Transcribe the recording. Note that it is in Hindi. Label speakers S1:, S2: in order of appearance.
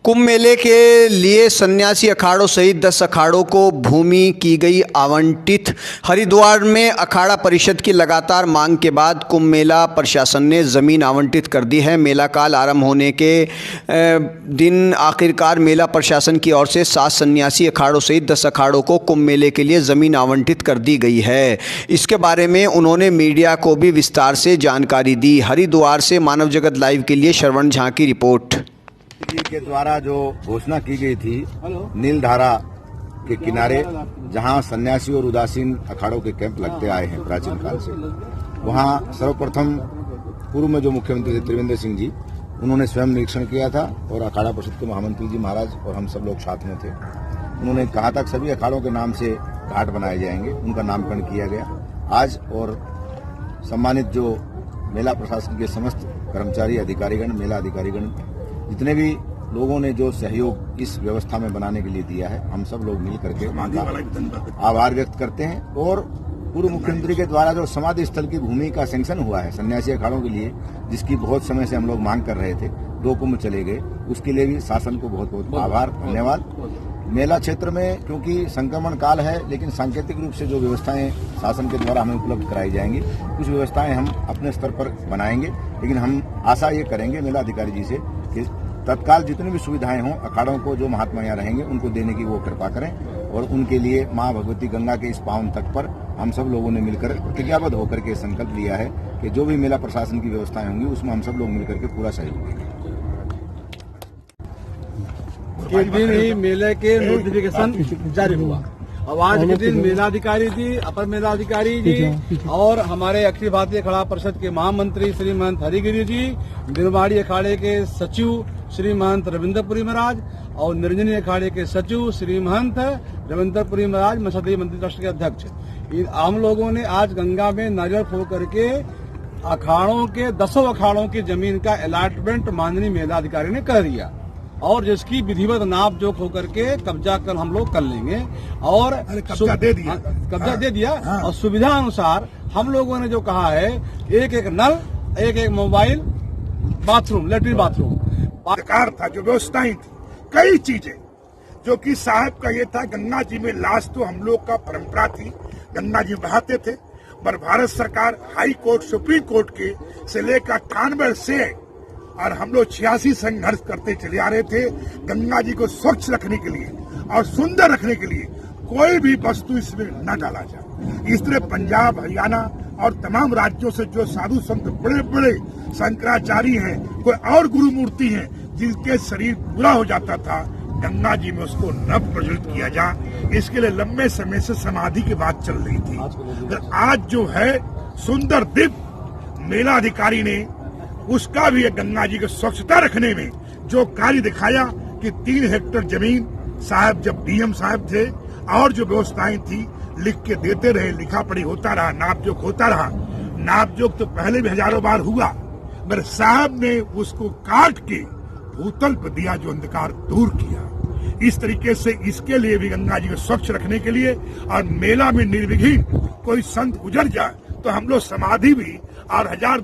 S1: कुंभ मेले के लिए सन्यासी अखाड़ों सहित 10 अखाड़ों को भूमि की गई आवंटित। हरिद्वार में अखाड़ा परिषद की लगातार मांग के बाद कुंभ मेला प्रशासन ने ज़मीन आवंटित कर दी है। मेला काल आरंभ होने के दिन आखिरकार मेला प्रशासन की ओर से 7 सन्यासी अखाड़ों सहित 10 अखाड़ों को कुंभ मेले के लिए ज़मीन आवंटित कर दी गई है। इसके बारे में उन्होंने मीडिया को भी विस्तार से जानकारी दी। हरिद्वार से मानव जगत लाइव के लिए श्रवण झा की रिपोर्ट।
S2: जी के द्वारा जो घोषणा की गई थी नील धारा के किनारे, जहां सन्यासी और उदासीन अखाड़ों के कैंप लगते आए हैं प्राचीन काल से, वहां सर्वप्रथम पूर्व में जो मुख्यमंत्री थे त्रिवेंद्र सिंह जी, उन्होंने स्वयं निरीक्षण किया था और अखाड़ा परिषद के महामंत्री जी महाराज और हम सब लोग साथ में थे। उन्होंने कहा था सभी अखाड़ों के नाम से घाट बनाए जाएंगे, उनका नामकरण किया गया आज। और सम्मानित जो मेला प्रशासन के समस्त कर्मचारी अधिकारीगण, मेला अधिकारीगण, जितने भी लोगों ने जो सहयोग इस व्यवस्था में बनाने के लिए दिया है, हम सब लोग मिल करके आभार व्यक्त करते हैं। और पूर्व मुख्यमंत्री के द्वारा जो समाधि स्थल की भूमि का सैंक्शन हुआ है सन्यासी अखाड़ों के लिए, जिसकी बहुत समय से हम लोग मांग कर रहे थे, 2 कुंभ चले गए, उसके लिए भी शासन को बहुत बहुत आभार, धन्यवाद। मेला क्षेत्र में क्योंकि संक्रमण काल है, लेकिन सांकेतिक रूप से जो व्यवस्थाएं शासन के द्वारा हमें उपलब्ध कराई जाएंगी, कुछ व्यवस्थाएं हम अपने स्तर पर बनाएंगे, लेकिन हम आशा ये करेंगे मेला अधिकारी जी से कि तत्काल जितनी भी सुविधाएं हों अखाड़ों को, जो महात्मा यहाँ रहेंगे उनको देने की वो कृपा करें। और उनके लिए माँ भगवती गंगा के इस पावन तट पर हम सब लोगों ने मिलकर प्रतिज्ञाबद्ध होकर के संकल्प लिया है कि जो भी मेला प्रशासन की व्यवस्थाएं होंगी उसमें हम सब लोग मिलकर के पूरा सहयोग देंगे।
S3: एक दिन ही मेले के नोटिफिकेशन जारी हुआ। अब आज के दिन मेलाधिकारी जी, अपर मेलाधिकारी जी और हमारे अखिल भारतीय अखाड़ा परिषद के महामंत्री श्री महंत हरिगिरी जी, निर्वाणी अखाड़े के सचिव श्री महंत रविंद्रपुरी महाराज और निरंजनी अखाड़े के सचिव श्री महंत रविंद्रपुरी महाराज, मसदी मंत्री ट्रस्ट के अध्यक्ष, हम लोगों ने आज गंगा में नारियल फोड़ करके अखाड़ों के 10 अखाड़ों की जमीन का अलॉटमेंट माननीय मेलाधिकारी ने कर दिया और जिसकी विधिवत नाप जोख होकर के कब्जा कल हम लोग कर लेंगे। और कब्जा दे दिया और सुविधा अनुसार हम लोगों ने जो कहा है, एक नल, एक मोबाइल, बाथरूम, लेटरिन बाथरूम
S4: अधिकार था, जो व्यवस्थाएं थी, कई चीजें जो कि साहब का ये था, गंगा जी में लाश तो हम लोग का परंपरा थी, गंगा जी बहाते थे, पर भारत सरकार हाई कोर्ट, सुप्रीम कोर्ट के से लेकर 98 से और हम लोग 86 संघर्ष करते चले आ रहे थे गंगा जी को स्वच्छ रखने के लिए और सुंदर रखने के लिए कोई भी वस्तु इसमें न डाला जाए। इस तरह पंजाब, हरियाणा और तमाम राज्यों से जो साधु संत, बड़े बड़े शंकराचार्य हैं, कोई और गुरु मूर्ति हैं, जिनके शरीर पूरा हो जाता था, गंगा जी में उसको न प्रज्वलित किया जाए, इसके लिए लंबे समय से समाधि की बात चल रही थी। तो आज जो है सुंदर दिव्य मेला अधिकारी ने उसका भी गंगा जी को स्वच्छता रखने में जो कार्य दिखाया कि 3 हेक्टेयर जमीन साहब जब डीएम साहब थे और जो व्यवस्थाएं थी लिख के देते रहे, लिखा पढ़ी होता रहा, नापजोक होता रहा। नापजोक तो पहले भी हजारों बार हुआ, मगर साहब ने उसको काट के भूतल पर दिया, जो अंधकार दूर किया। इस तरीके से इसके लिए भी गंगा जी को स्वच्छ रखने के लिए और मेला में निर्विघ्न कोई संत गुजर जाए तो हम लोग समाधि भी और 1000